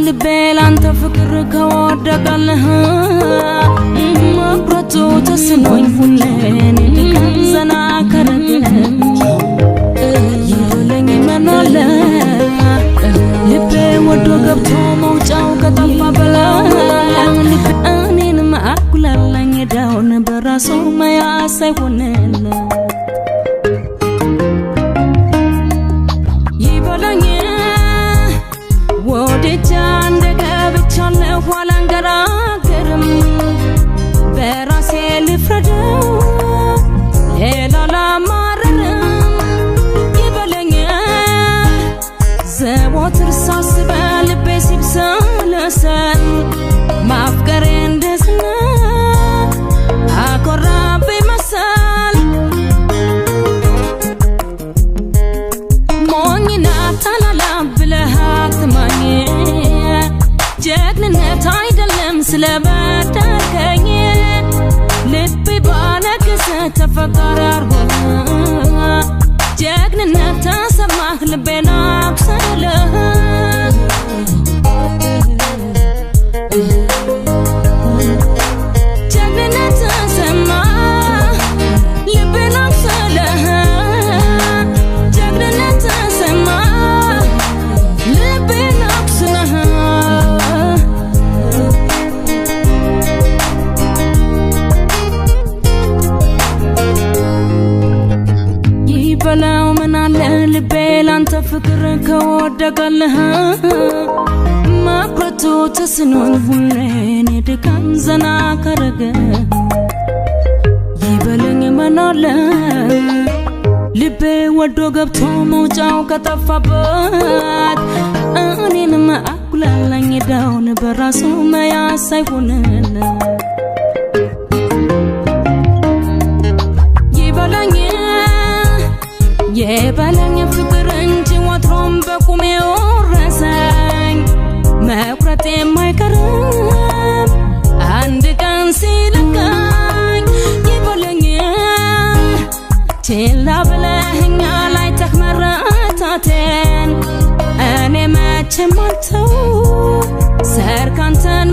ልቤ ላንተ ፍቅር ከወደቀልህ መቁረጡ ተስኖኝ ሁሌን ዘና ከረገ ይለኝ መናለ ልቤ ወዶ ገብቶ መውጫው ከጠፋ በላ እኔንም አኩላላኝ ዳውን በራሱ ማያሳይ ሆነለ ይበላኝ ወደቻ እንደገብቻለሁ ኋላንገራገርም በራሴ ልፍረደው ሌላ ላማረርም ይበለኝ ዘወትር ሳስበ ልቤ ሲብሰለሰል ማፍቀሬ እንደዝና አኮራብኝ መሰል ሞኝና ታላላ ብለህ አትማኝ ጀግንነት አይደለም ስለበደልከኝ ልቤ ባለቅስ ተፈቃሪ አርጎ ጀግንነት ተሰማህ ልቤን አብሰለህ ጀግንነት ተሰማህ ልቤን አብሰለህ ጀግንነት ተሰማህ ልቤን አብሰለህ ይበላው ምናለ ልቤ ላንተ ፍቅር ከወደቀልህ መቁረጡ ተስኖኝ ሁሌን ድካም ዘና ከረገ ይበለኝ ምናለ ልቤ ወዶ ገብቶ መውጫው ከጠፋበት እኔንም አኩላላኝ ዳውን በራሱ ማያሳይ ሆነለ የበለኝ ፍቅር እንጂ ወትሮም በቁሜ ወረሰኝ መቁረጥ የማይቀርም አንድ ቀን ሲለቀኝ ይበለኝ ችላ ብለኸኛል አይተህ መረታቴን እኔ መቼም አልተው ሰርክ አንተን